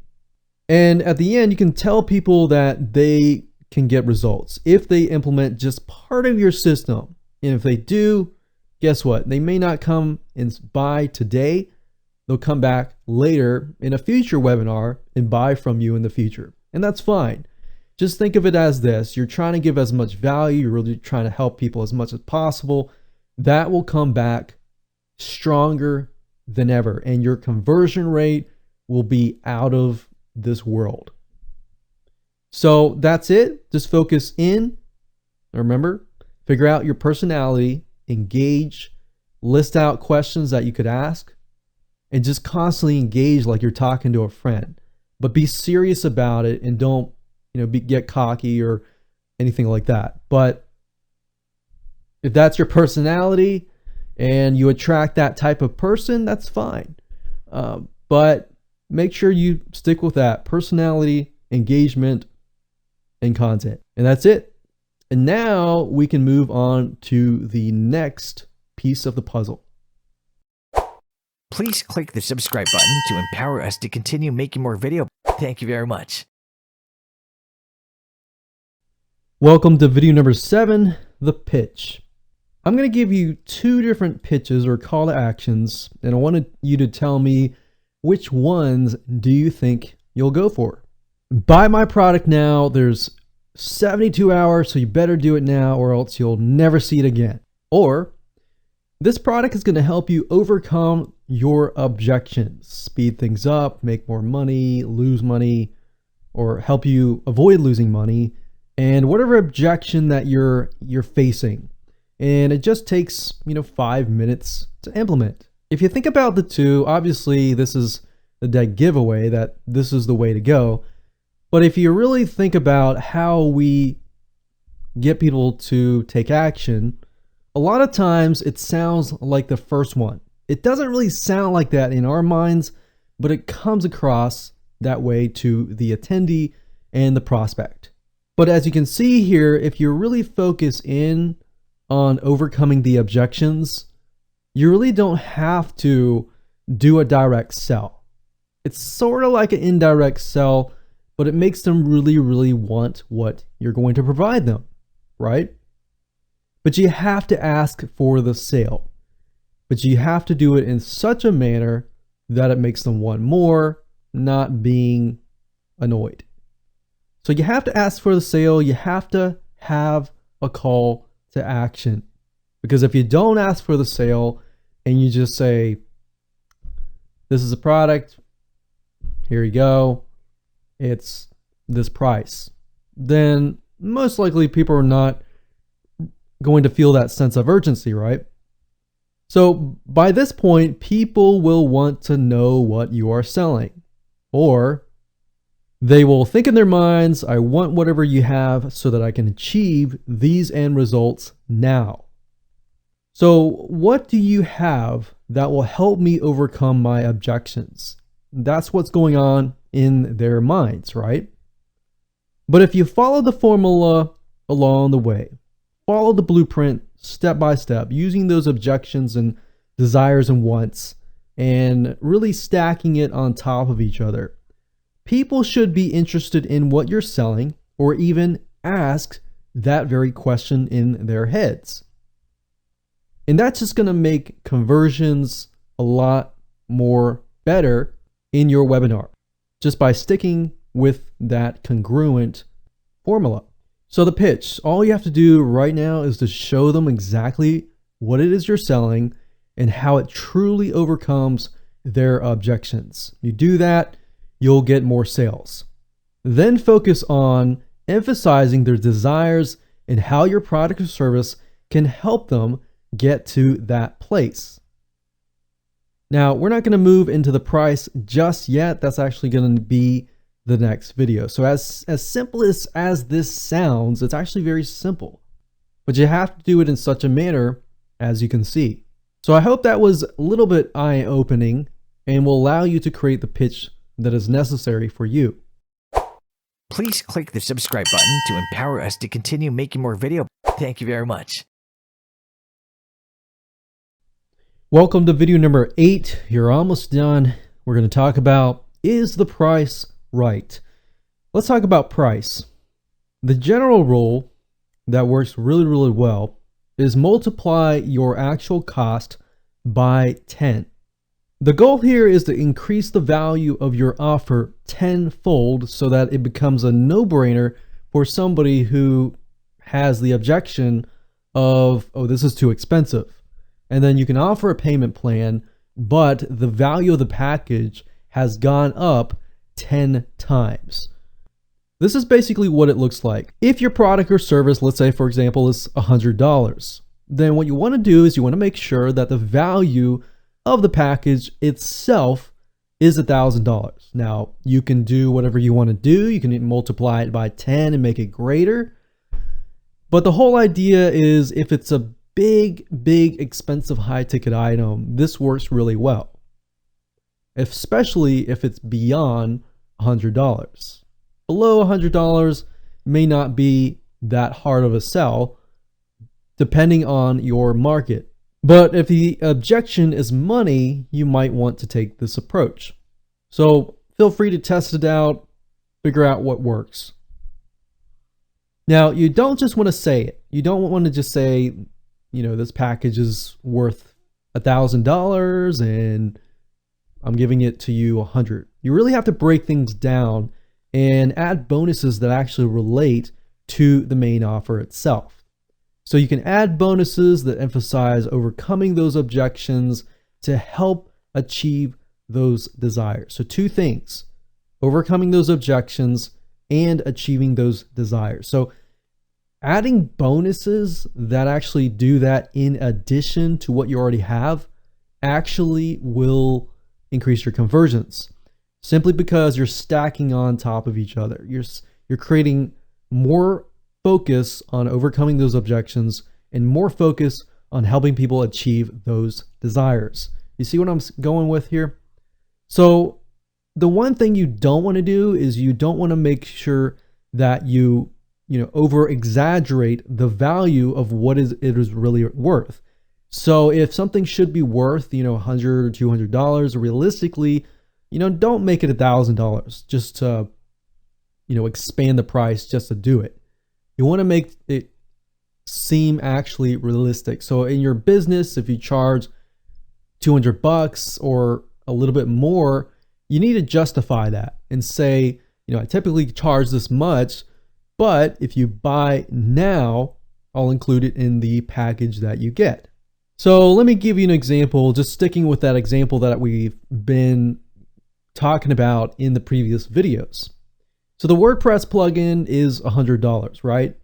And at the end, you can tell people that they can get results if they implement just part of your system. And if they do, guess what? They may not come and buy today. They'll come back later in a future webinar and buy from you in the future. And that's fine. Just think of it as this. You're trying to give as much value. You're really trying to help people as much as possible. That will come back stronger than ever. And your conversion rate will be out of this world. So that's it. Just focus in. Remember, figure out your personality, engage, list out questions that you could ask, and just constantly engage like you're talking to a friend. But be serious about it and don't, get cocky or anything like that. But if that's your personality and you attract that type of person, that's fine. But make sure you stick with that personality, engagement, and content. And that's it. And now we can move on to the next piece of the puzzle. Please click the subscribe button to empower us to continue making more videos. Thank you very much. Welcome to video number 7, the pitch. I'm going to give you 2 different pitches or call to actions, and I wanted you to tell me which ones do you think you'll go for. Buy my product now. There's 72 hours, so you better do it now or else you'll never see it again. Or, this product is going to help you overcome your objections, speed things up, make more money, lose money, or help you avoid losing money, and whatever objection that you're facing. And it just takes, 5 minutes to implement. If you think about the two, obviously this is the dead giveaway that this is the way to go. But if you really think about how we get people to take action, a lot of times it sounds like the first one. It doesn't really sound like that in our minds, but it comes across that way to the attendee and the prospect. But as you can see here, if you really focus in on overcoming the objections, you really don't have to do a direct sell. It's sort of like an indirect sell, but it makes them really want what you're going to provide them, right? But you have to ask for the sale. But you have to do it in such a manner that it makes them want more, not being annoyed. So you have to ask for the sale. You have to have a call to action. Because if you don't ask for the sale and you just say, this is a product, here you go, it's this price, then most likely people are not going to feel that sense of urgency, right? So by this point, people will want to know what you are selling, or they will think in their minds, I want whatever you have so that I can achieve these end results now. So what do you have that will help me overcome my objections? That's what's going on in their minds, right? But if you follow the formula along the way, follow the blueprint step by step, using those objections and desires and wants, and really stacking it on top of each other, people should be interested in what you're selling or even ask that very question in their heads. And that's just going to make conversions a lot more better in your webinar, just by sticking with that congruent formula. So the pitch, all you have to do right now is to show them exactly what it is you're selling and how it truly overcomes their objections. You do that, you'll get more sales. Then focus on emphasizing their desires and how your product or service can help them get to that place. Now, we're not going to move into the price just yet. That's actually going to be the next video. So as simple as this sounds, it's actually very simple, but you have to do it in such a manner as you can see. So I hope that was a little bit eye-opening and will allow you to create the pitch that is necessary for you. Please click the subscribe button to empower us to continue making more videos. Thank you very much. Welcome to video number 8. You're almost done. We're going to talk about, is the price right? Let's talk about price. The general rule that works really well is multiply your actual cost by 10. The goal here is to increase the value of your offer tenfold so that it becomes a no-brainer for somebody who has the objection of, oh, this is too expensive. And then you can offer a payment plan, but the value of the package has gone up 10 times. This is basically what it looks like. If your product or service, let's say for example, is $100, then what you want to do is you want to make sure that the value of the package itself is $1,000. Now, you can do whatever you want to do. You can multiply it by 10 and make it greater. But the whole idea is if it's a big, expensive, high-ticket item, this works really well, especially if it's beyond $100. Below $100 may not be that hard of a sell, depending on your market. But if the objection is money, you might want to take this approach. So feel free to test it out, figure out what works. Now, you don't just want to say it. You don't want to just say, you know, this package is worth $1,000 and I'm giving it to you $100. You really have to break things down and add bonuses that actually relate to the main offer itself. So you can add bonuses that emphasize overcoming those objections to help achieve those desires. So two things: overcoming those objections and achieving those desires. So adding bonuses that actually do that in addition to what you already have actually will increase your conversions, simply because you're stacking on top of each other. You're creating more focus on overcoming those objections and more focus on helping people achieve those desires. You see what I'm going with here? So the one thing you don't want to do is you don't want to make sure that you over exaggerate the value of what it is really worth. So if something should be worth, $100 or $200, realistically, don't make it $1,000 just to, expand the price just to do it. You want to make it seem actually realistic. So in your business, if you charge $200 or a little bit more, you need to justify that and say, I typically charge this much, but if you buy now, I'll include it in the package that you get. So let me give you an example, just sticking with that example that we've been talking about in the previous videos. So the WordPress plugin is $100, right?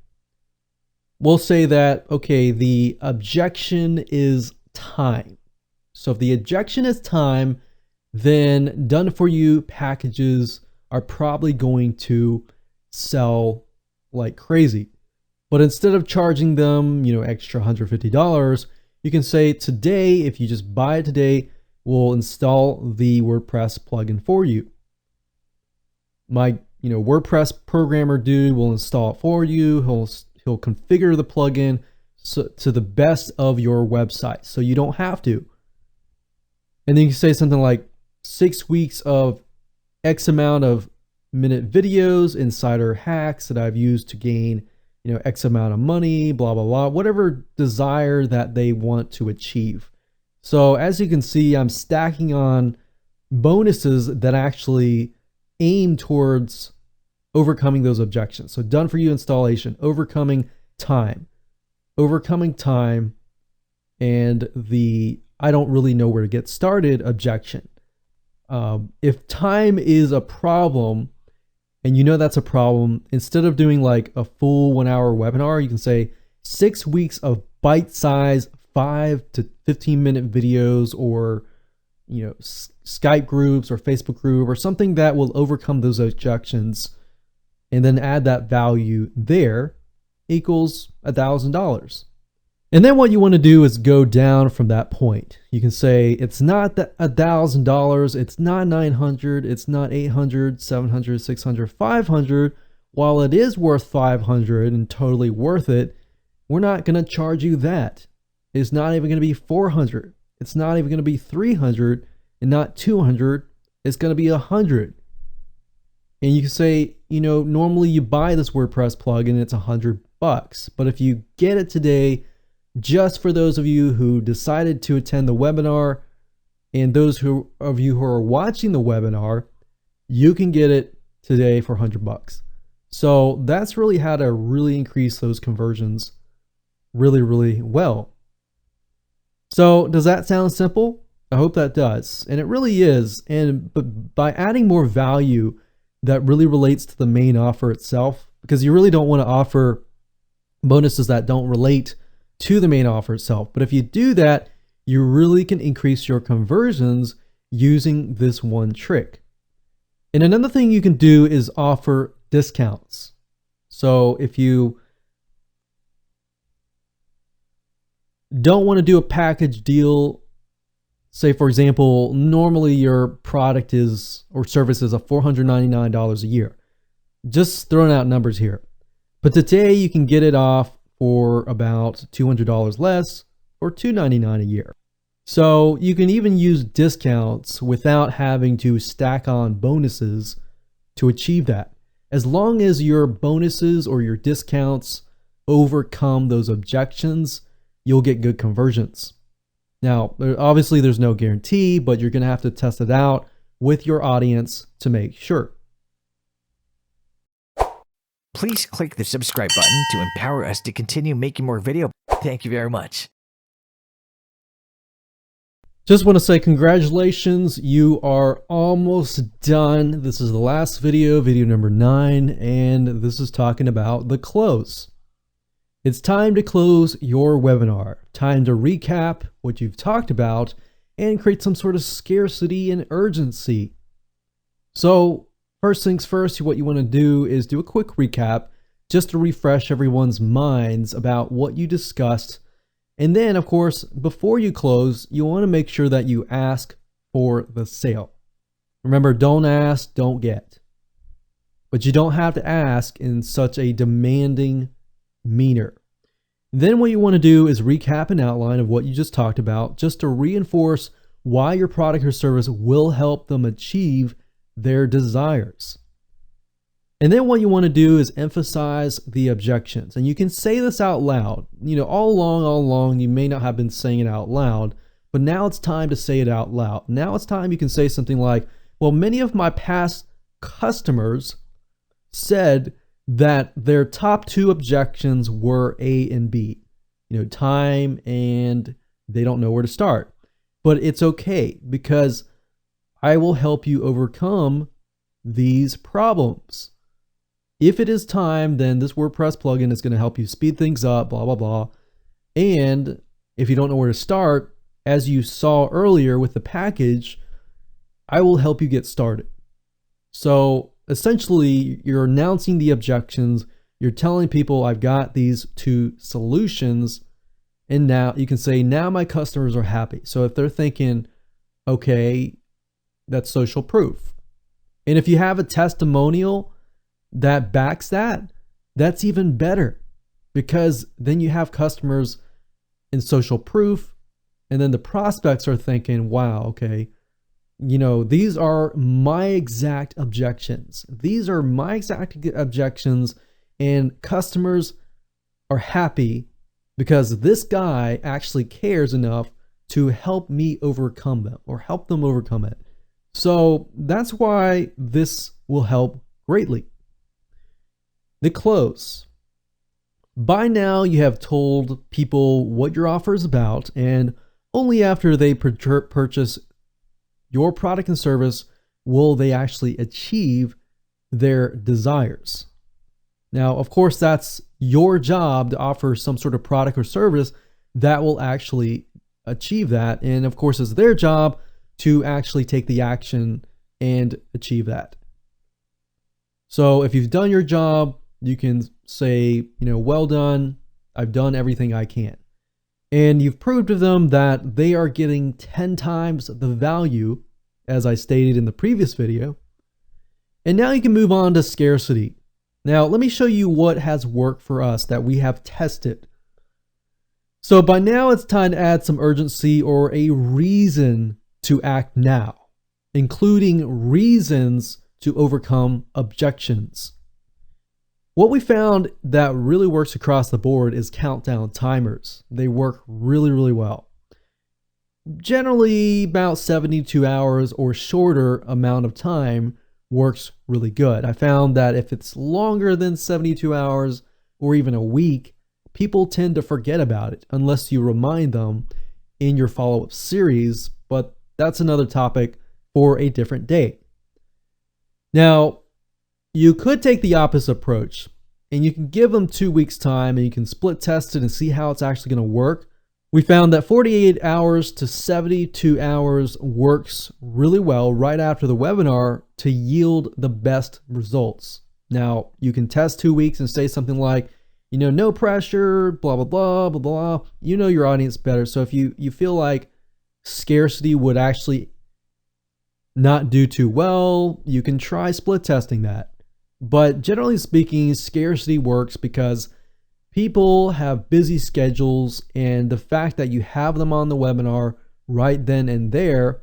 We'll say that, okay, the objection is time. So if the objection is time, then done for you packages are probably going to sell like crazy. But instead of charging them, extra $150, you can say today, if you just buy it today, we'll install the WordPress plugin for you. My WordPress programmer dude will install it for you. He'll configure the plugin to the best of your website, so you don't have to. And then you can say something like 6 weeks of X amount of minute videos, insider hacks that I've used to gain, X amount of money, blah, blah, blah, whatever desire that they want to achieve. So as you can see, I'm stacking on bonuses that actually aim towards overcoming those objections. So done for you installation, overcoming time, and the I don't really know where to get started objection. If time is a problem and that's a problem, instead of doing like a full 1 hour webinar, you can say 6 weeks of bite-sized 5 to 15 minute videos, or Skype groups or Facebook group or something that will overcome those objections, and then add that value there equals $1,000. And then what you want to do is go down from that point. You can say it's not that $1,000, it's not 900, it's not 800, 700, 600, 500. While it is worth 500 and totally worth it, we're not going to charge you that. It's not even going to be 400. It's not even going to be 300 and not 200. It's going to be 100. And you can say, normally you buy this WordPress plugin, it's $100. But if you get it today, just for those of you who decided to attend the webinar and those of you who are watching the webinar, you can get it today for $100. So that's really how to really increase those conversions really, really well. So does that sound simple? I hope that does. And it really is. But by adding more value that really relates to the main offer itself, because you really don't want to offer bonuses that don't relate to the main offer itself. But if you do that, you really can increase your conversions using this one trick. And another thing you can do is offer discounts. So if you don't want to do a package deal, say for example, normally your product is or service is $499 a year. Just throwing out numbers here. But today you can get it off for about $200 less or $299 a year. So you can even use discounts without having to stack on bonuses to achieve that. As long as your bonuses or your discounts overcome those objections, you'll get good conversions. Now, obviously there's no guarantee, but you're going to have to test it out with your audience to make sure. Please click the subscribe button to empower us to continue making more videos. Thank you very much. Just want to say congratulations, you are almost done. This is the last video, video number 9, and this is talking about the close. It's time to close your webinar. Time to recap what you've talked about and create some sort of scarcity and urgency. So first things first, what you want to do is do a quick recap just to refresh everyone's minds about what you discussed. And then, of course, before you close, you want to make sure that you ask for the sale. Remember, don't ask, don't get. But you don't have to ask in such a demanding manner. Then what you want to do is recap an outline of what you just talked about, just to reinforce why your product or service will help them achieve their desires. And then what you want to do is emphasize the objections. And you can say this out loud. All along, you may not have been saying it out loud, but now it's time to say it out loud. Now it's time you can say something like, well, many of my past customers said that their top 2 objections were A and B. Time and they don't know where to start. But it's okay because I will help you overcome these problems. If it is time, then this WordPress plugin is going to help you speed things up, blah, blah, blah. And if you don't know where to start, as you saw earlier with the package, I will help you get started. So essentially, you're announcing the objections. You're telling people I've got these 2 solutions. And now you can say, now my customers are happy. So if they're thinking, okay, that's social proof. And if you have a testimonial that backs that, that's even better, because then you have customers in social proof, and then the prospects are thinking, wow, okay, these are my exact objections. These are my exact objections, and customers are happy because this guy actually cares enough to help me overcome them or help them overcome it. So that's why this will help greatly. The close. By now, you have told people what your offer is about, and only after they purchase your product and service will they actually achieve their desires. Now, of course, that's your job to offer some sort of product or service that will actually achieve that. And of course, it's their job to actually take the action and achieve that. So if you've done your job, you can say, well done, I've done everything I can. And you've proved to them that they are getting 10 times the value, as I stated in the previous video. And now you can move on to scarcity. Now, let me show you what has worked for us that we have tested. So by now it's time to add some urgency or a reason to act now, including reasons to overcome objections. What we found that really works across the board is countdown timers. They work really, really well. Generally, about 72 hours or shorter amount of time works really good. I found that if it's longer than 72 hours or even a week, people tend to forget about it unless you remind them in your follow-up series, but that's another topic for a different day. Now, you could take the opposite approach and you can give them 2 weeks time and you can split test it and see how it's actually going to work. We found that 48 hours to 72 hours works really well right after the webinar to yield the best results. Now, you can test 2 weeks and say something like, no pressure, blah, blah, blah, blah, blah. You know your audience better. So if you feel like scarcity would actually not do too well, you can try split testing that. But generally speaking, scarcity works because people have busy schedules, and the fact that you have them on the webinar right then and there,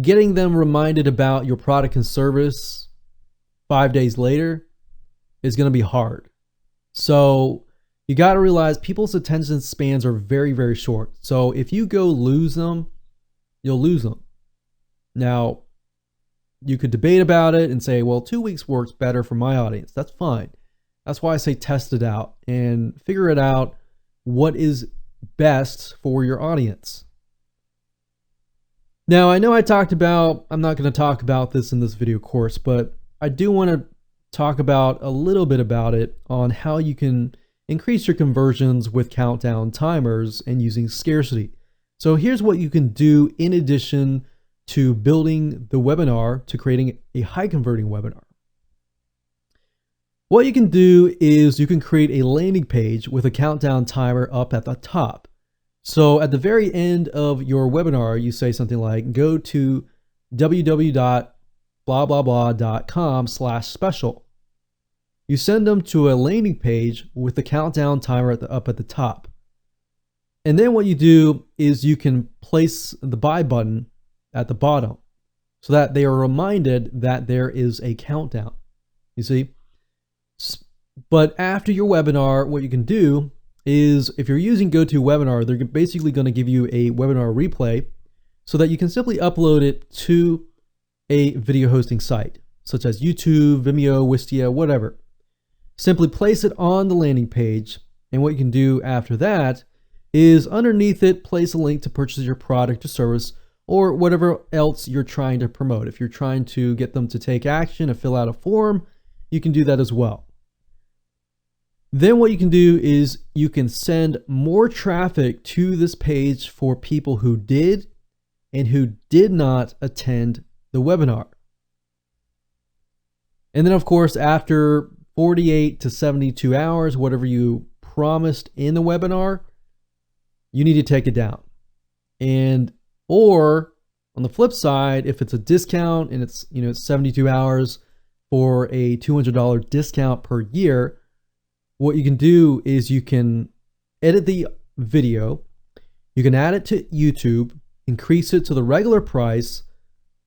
getting them reminded about your product and service 5 days later is going to be hard. So you got to realize people's attention spans are very, very short. So if you go lose them, you'll lose them. Now, you could debate about it and say, well, 2 weeks works better for my audience. That's fine. That's why I say test it out and figure it out what is best for your audience. Now, I know I'm not going to talk about this in this video course, but I do want to talk about a little bit about it on how you can increase your conversions with countdown timers and using scarcity. So here's what you can do in addition to building the webinar to creating a high converting webinar. What you can do is you can create a landing page with a countdown timer up at the top. So at the very end of your webinar, you say something like, go to www.blablabla.com/special. You send them to a landing page with the countdown timer up at the top. And then what you do is you can place the buy button at the bottom so that they are reminded that there is a countdown. You see? But after your webinar, what you can do is, if you're using GoToWebinar, they're basically going to give you a webinar replay so that you can simply upload it to a video hosting site, such as YouTube, Vimeo, Wistia, whatever. Simply place it on the landing page, and what you can do after that is underneath it, place a link to purchase your product or service or whatever else you're trying to promote. If you're trying to get them to take action and fill out a form, you can do that as well. Then what you can do is you can send more traffic to this page for people who did and who did not attend the webinar. And then of course, after 48 to 72 hours, whatever you promised in the webinar, you need to take it down. Or on the flip side, if it's a discount and it's 72 hours for a $200 discount per year, what you can do is you can edit the video, you can add it to YouTube, increase it to the regular price,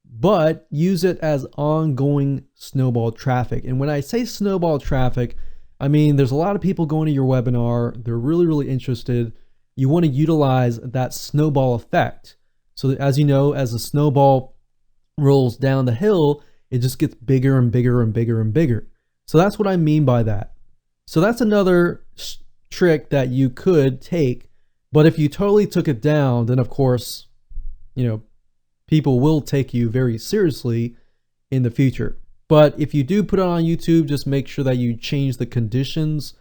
but use it as ongoing snowball traffic. And when I say snowball traffic, I mean there's a lot of people going to your webinar, they're really, really interested. You want to utilize that snowball effect. So that, as you know, as the snowball rolls down the hill, it just gets bigger and bigger and bigger and bigger. So that's what I mean by that. So that's another trick that you could take. But if you totally took it down, then of course, people will take you very seriously in the future. But if you do put it on YouTube, just make sure that you change the conditions.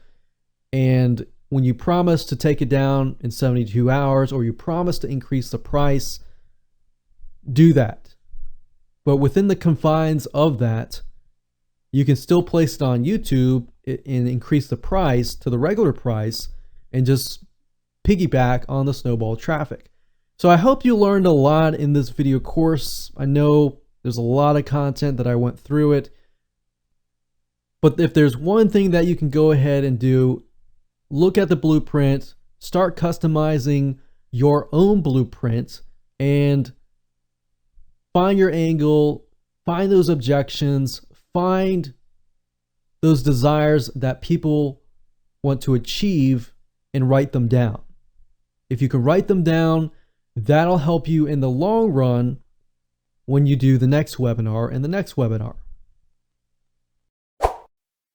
And when you promise to take it down in 72 hours, or you promise to increase the price, do that. But within the confines of that, you can still place it on YouTube and increase the price to the regular price and just piggyback on the snowball traffic. So I hope you learned a lot in this video course. I know there's a lot of content that I went through it. But if there's one thing that you can go ahead and do, look at the blueprint, start customizing your own blueprint, and find your angle, find those objections, find those desires that people want to achieve, and write them down. If you can write them down, that'll help you in the long run when you do the next webinar and the next webinar.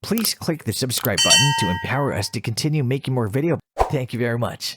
Please click the subscribe button to empower us to continue making more videos. Thank you very much.